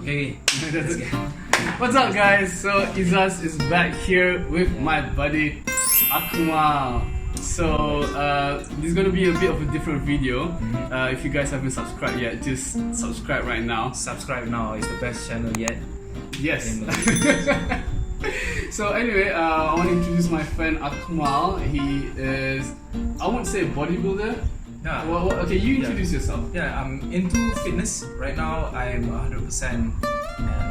Okay. Let's go. What's up, guys? So Izaz is back here with my buddy Akmal. So this is gonna be a bit of a different video. If you guys haven't subscribed yet, just subscribe right now. Subscribe now. It's the best channel yet. Yes. So anyway, I want to introduce my friend Akmal. He is, I won't say a bodybuilder. Yeah. Okay, you introduce yourself. Yeah, I'm into fitness right now. I'm 100% an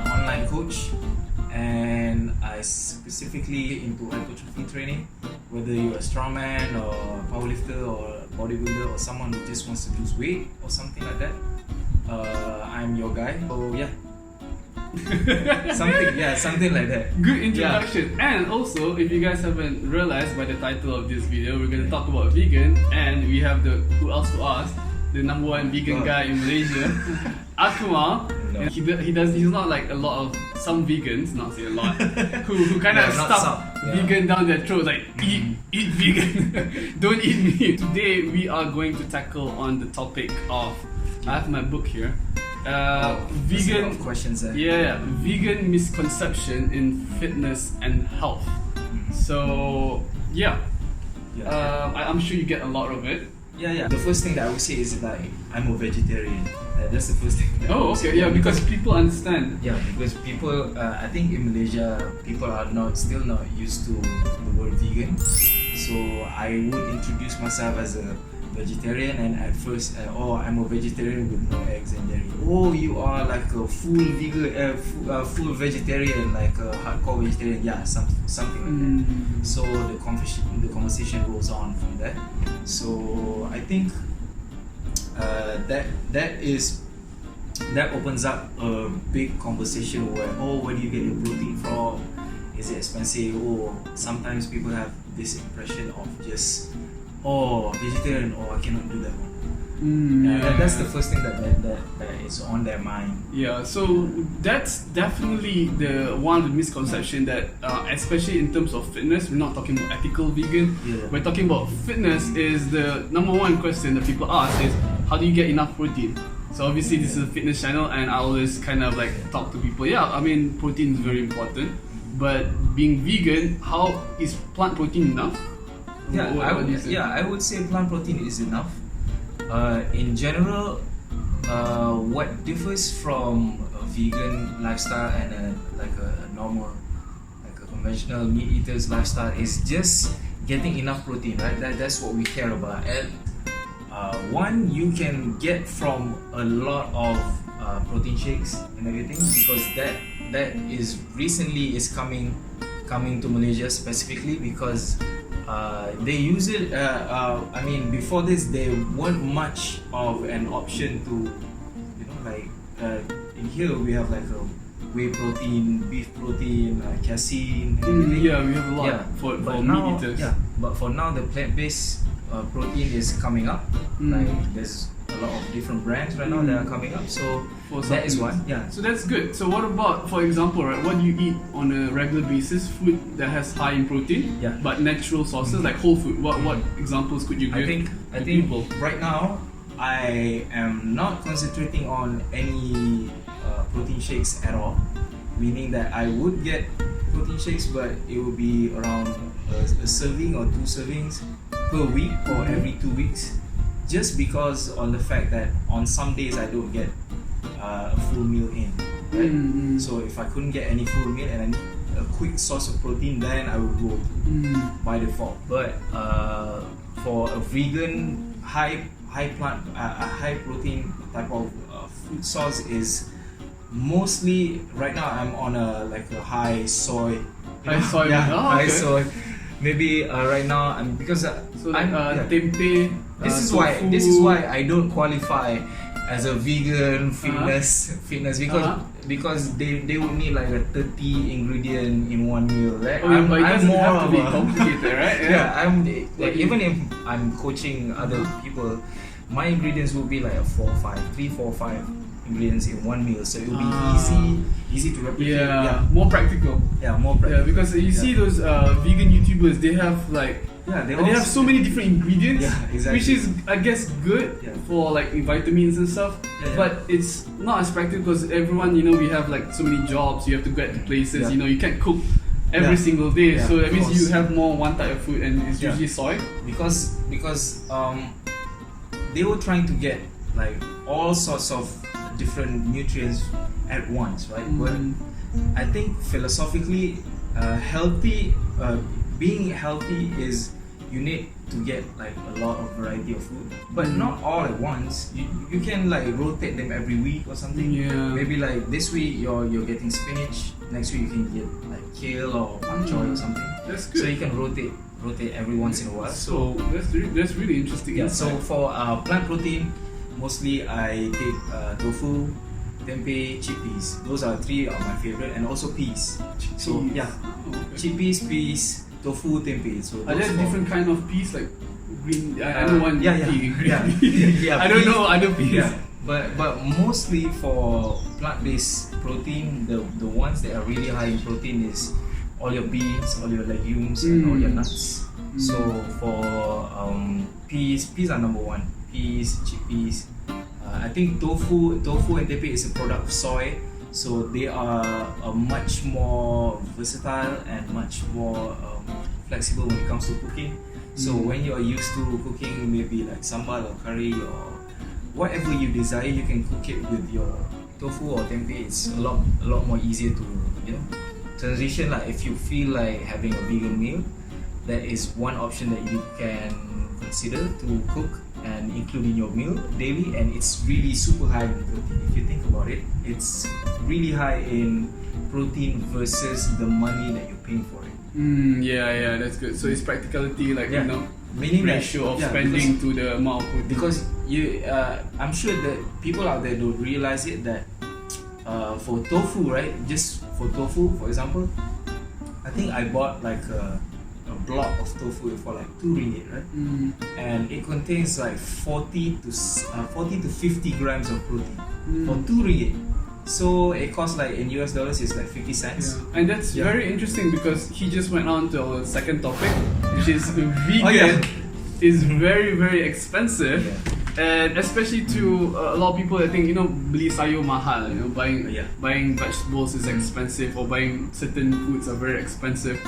online coach, and I specifically into hypertrophy training. Whether you're a strongman or powerlifter or bodybuilder or someone who just wants to lose weight or something like that, I'm your guy. So yeah. something like that. Good introduction. Yeah. And also, if you guys haven't realized by the title of this video, we're going to talk about vegan, and we have the who else to ask, the number one vegan guy in Malaysia, Akmal. No. He's not like a lot of some vegans, not say a lot, who kind of stuff vegan down their throats, like eat vegan, don't eat meat. Today we are going to tackle on the topic of, I have my book here. Vegan questions there. Yeah, vegan misconception in fitness and health. So I'm sure you get a lot of it. Yeah. The first thing that I would say is like I'm a vegetarian. That's the first thing. Yeah, because people understand. Yeah, because people, I think in Malaysia, people are still not used to the word vegan. So I would introduce myself as a vegetarian, and at first, I'm a vegetarian with no eggs and dairy. Oh, you are like a full vegan, full vegetarian, like a hardcore vegetarian. Yeah, something like that. So the conversation goes on from there. So I think that opens up a big conversation where, where do you get your protein from? Is it expensive? Or sometimes people have this impression of just vegetarian, I cannot do that one. That's the first thing that is on their mind. Yeah, so that's definitely one of the misconceptions that, especially in terms of fitness, we're not talking about ethical vegan. We're talking about fitness. Is the number one question that people ask is, how do you get enough protein? So obviously this is a fitness channel, and I always kind of like talk to people. Yeah, I mean protein is very important, but being vegan, how is plant protein enough? I would say plant protein is enough. In general, what differs from a vegan lifestyle and a normal, like a conventional meat eater's lifestyle is just getting enough protein, right? That's what we care about. And one, you can get from a lot of protein shakes and everything, because that is recently coming to Malaysia specifically because they use it. I mean, before this, there weren't much of an option to, in here we have like a whey protein, beef protein, casein. Yeah, we have a lot for meat eaters. Yeah, but for now, the plant-based protein is coming up. Like there's a lot of different brands right now that are coming up. So that is one. Yeah. So that's good. So what about, for example, right? What do you eat on a regular basis? Food that has high in protein, but natural sources like whole food. What examples could you give? I think right now I am not concentrating on any protein shakes at all. Meaning that I would get protein shakes, but it will be around a serving or 2 servings per week or every 2 weeks. Just because on the fact that on some days I don't get a full meal in, right? So if I couldn't get any full meal and I need a quick source of protein, then I would go by default. But for a vegan high protein type of food source is mostly right now I'm on a high soy. High soy. Maybe right now I'm because tempeh. This is why I don't qualify as a vegan fitness because they would need like a 30 ingredient in one meal, right? I'm more of a complicated, right? I'm like, even if I'm coaching other people, my ingredients will be like 3, 4, 5 ingredients in one meal, so it will be easy to replicate. More practical. More practical. Because you see those vegan YouTubers, they have like Yeah, and they have so many different ingredients, Yeah, exactly. which is, I guess, good Yeah. for like vitamins and stuff. Yeah. But it's not as practical because everyone, we have like so many jobs. You have to get to places. Yeah. You can't cook every Yeah. single day. Yeah, So that of means you course. have more one type of food, and it's Yeah. usually soy. because they were trying to get like all sorts of different nutrients at once, right? But I think philosophically, being healthy is you need to get like a lot of variety of food, but not all at once. You can like rotate them every week or something. Yeah. Maybe like this week you're getting spinach, next week you can get like kale or bok choy or something. That's good. So you can rotate every once in a while. So that's really interesting. Yeah, so insight. for plant protein, mostly I take tofu, tempeh, chickpeas. Those are three of my favorite, and also peas. So Chickpeas. yeah, Oh, okay. chickpeas, peas, tofu, tempeh. So Are those there four. different kind of peas like green? I know one yeah, pea. Green yeah, pea. yeah, I don't peas. know other peas. Yeah, but mostly for plant-based protein, the ones that are really high in protein is all your beans, all your legumes, and all your nuts. So for peas are number one. Peas, chickpeas. I think tofu and tempeh is a product of soy, so they are much more versatile and much more flexible when it comes to cooking. So when you are used to cooking maybe like sambal or curry or whatever you desire, you can cook it with your tofu or tempeh. It's a lot more easier to transition. Like if you feel like having a vegan meal, that is one option that you can consider to cook and include in your meal daily, and it's really super high in protein. If you think about it, it's really high in protein versus the money that you're paying for it. Yeah, that's good. So it's practicality, like Yeah. Meaning that- ratio of yeah, spending to the amount of protein. because I'm sure that people out there don't realize it that for tofu, right? Just for tofu, for example, I think I bought like a block of tofu for like 2 ringgit, right? And it contains like 40 to 50 grams of protein for 2 ringgit. So it costs like in US dollars it's like 50 cents. Yeah. And that's Yeah. very interesting because he just went on to our second topic, which is vegan Oh, yeah. is very, very expensive. Yeah. And especially to a lot of people that think, beli sayur mahal, buying Yeah. buying vegetables is expensive, or buying certain foods are very expensive.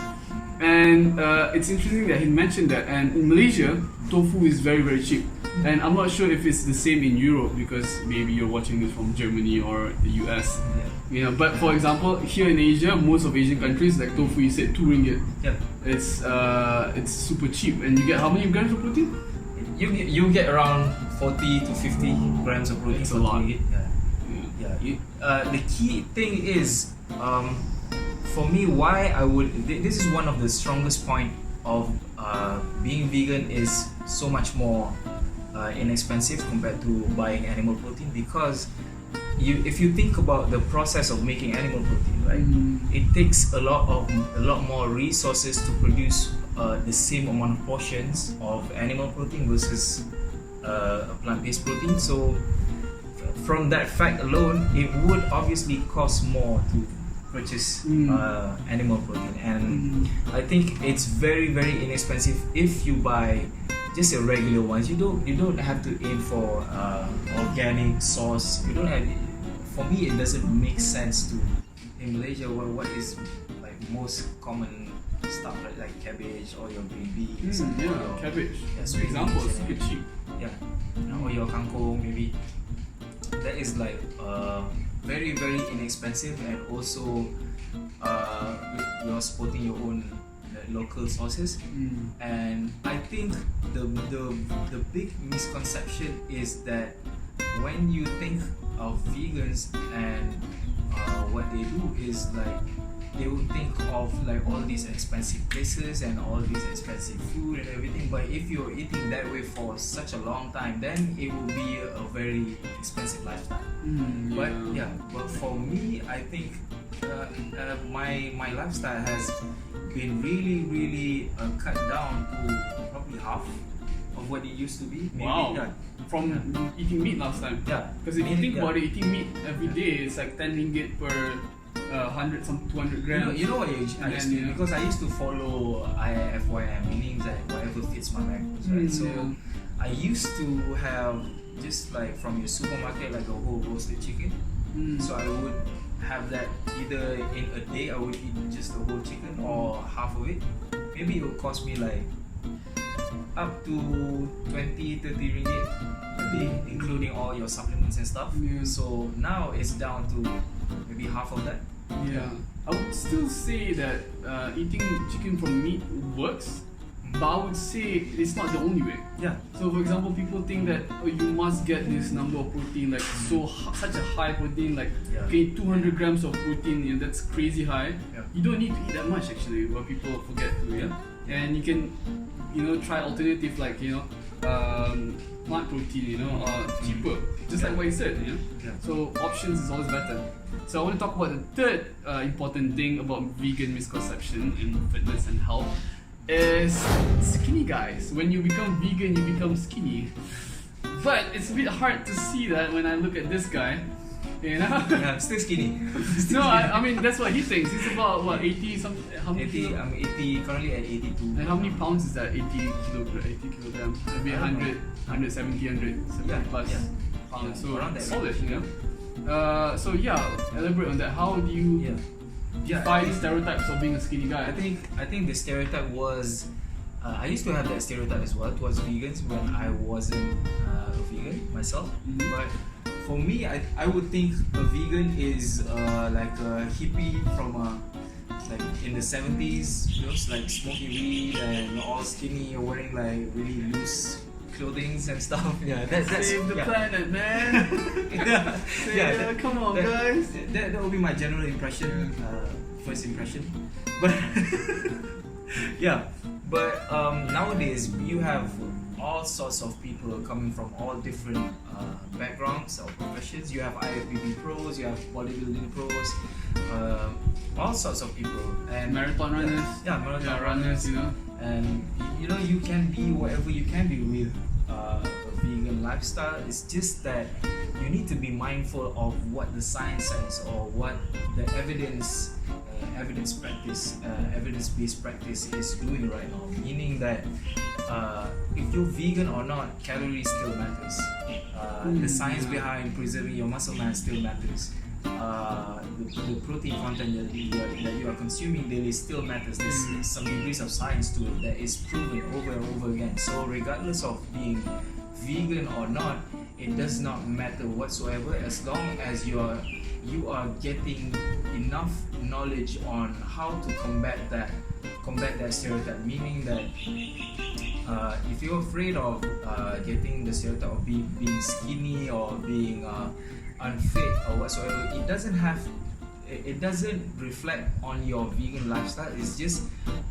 And it's interesting that he mentioned that. And in Malaysia, tofu is very, very cheap. And I'm not sure if it's the same in Europe because maybe you're watching this from Germany or the US. But for example, here in Asia, most of Asian countries, like tofu, you said 2 ringgit. Yeah. It's super cheap, and you get how many grams of protein? You get around 40 to 50 grams of protein. It's for a lot. 2 ringgit. Yeah. The key thing is, for me, why I would. This is one of the strongest point of being vegan is so much more inexpensive compared to buying animal protein, because if you think about the process of making animal protein, right, it takes a lot more resources to produce the same amount of portions of animal protein versus a plant-based protein. So from that fact alone, it would obviously cost more to purchase animal protein, and I think it's very, very inexpensive if you buy just a regular ones. You don't have to aim for organic sauce. You don't have. For me, it doesn't make sense to in Malaysia. What is like most common stuff, right? Like cabbage or your green beans. or your, Cabbage. Yeah, For sweet example, beans it's and super cheap. or your kangkong maybe. That is like very, very inexpensive, and also you're supporting your own local sources. And I think the big misconception is that when you think of vegans and what they do is like they will think of like all these expensive places and all these expensive food and everything, but if you're eating that way for such a long time, then it will be a very expensive lifestyle. But for me, I think my lifestyle has been really, really cut down to probably half of what it used to be. Maybe, Wow. From eating meat last time. Yeah. Because if you think about it, eating meat every day is like 10 ringgit per 100 some 200 grams. You know what I used And to then, do? Because I used to follow IFYM, meaning that whatever fits my macros, right? So I used to have just like from your supermarket like a whole roasted chicken. So I would have that either in a day I would eat just the whole chicken or half of it. Maybe it would cost me like up to 20-30 ringgit a day, including all your supplements and stuff. So now it's down to maybe half of that. Yeah, I would still say that eating chicken from meat works, but I would say it's not the only way. Yeah. So for example, people think that you must get this number of protein, like such a high protein, like okay, 200 grams of protein, that's crazy high. You don't need to eat that much actually, but people forget to. And you can, try alternative like plant protein, cheaper, just like what you said. So options is always better. So I want to talk about the third important thing about vegan misconception in fitness and health is skinny guys. When you become vegan, you become skinny. But it's a bit hard to see that when I look at this guy. Yeah, I'm still skinny. No, I mean that's what he thinks. He's about what 80 something. How many? 80. I'm 80. Currently at 82. And how many pounds is that? 80 kilograms. Maybe 100, 170, 170 plus pounds. So around that solid, So elaborate on that. How do you define stereotypes of being a skinny guy? I think the stereotype was I used to have that stereotype as well towards vegans when I wasn't a vegan myself. But for me, I would think a vegan is like a hippie from like in the 70s, like smoking weed and all skinny, wearing like really loose clothing and stuff. Yeah, that's Save the planet, man. Come on, guys. That would be my general impression, first impression. But nowadays you have all sorts of people coming from all different backgrounds or professions. You have IFBB pros, you have bodybuilding pros, all sorts of people, and marathon runners. Marathon runners. And you can be whatever you can be with a vegan lifestyle. It's just that you need to be mindful of what the science says or what the evidence-based practice is doing right now. Meaning that if you're vegan or not, calories still matters. The science behind preserving your muscle mass still matters. The protein content that you are consuming daily still matters. There's some degrees of science to it that is proven over and over again. So regardless of being vegan or not, it does not matter whatsoever as long as you are getting enough knowledge on how to combat that stereotype. Meaning that if you're afraid of getting the stereotype of being skinny or being unfit or whatsoever, it doesn't reflect on your vegan lifestyle. It's just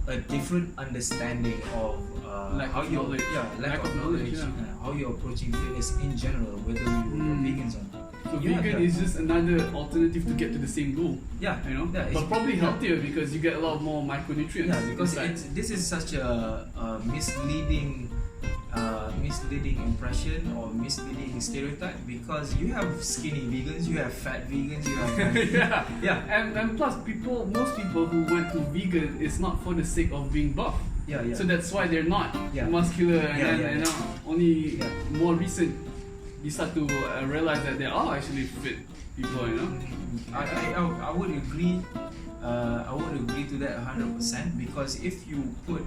a different understanding of lack of knowledge. How you're approaching fitness in general, whether you're vegans or not. So vegan is just another alternative to get to the same goal. But probably healthier because you get a lot more micronutrients. Yeah, because this is such a misleading impression or misleading stereotype, because you have skinny vegans, you have fat vegans, you have and plus most people who went to vegan is not for the sake of being buff. So that's why they're not muscular and only more recent you start to realize that there are actually fit people. I would agree. I would agree to that 100%, because if you put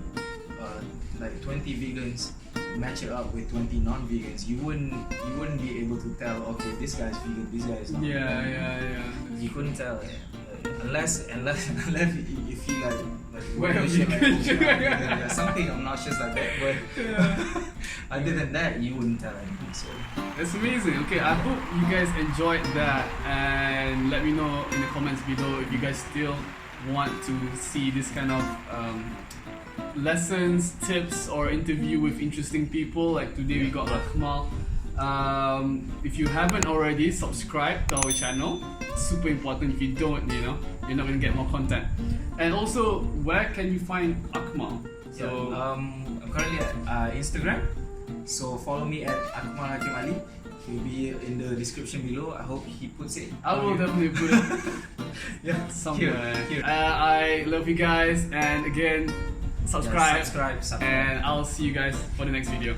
like 20 vegans, match it up with 20 non-vegans, you wouldn't be able to tell, okay, this guy's vegan, this guy is not. You couldn't tell unless you feel like something obnoxious like that. But other than that, you wouldn't tell anything. So that's amazing. Okay, I hope you guys enjoyed that, and let me know in the comments below if you guys still want to see this kind of lessons, tips, or interview with interesting people. Like today we got Akmal. If you haven't already, subscribe to our channel. It's super important. If you don't, you're not gonna get more content. And also, where can you find Akmal? So I'm currently at Instagram. So follow me at Akmalhakimali. It will be in the description below. I hope he puts it. I will definitely put it. Yeah, somewhere. Here. I love you guys, and again, subscribe, Subscribe. and I'll see you guys for the next video.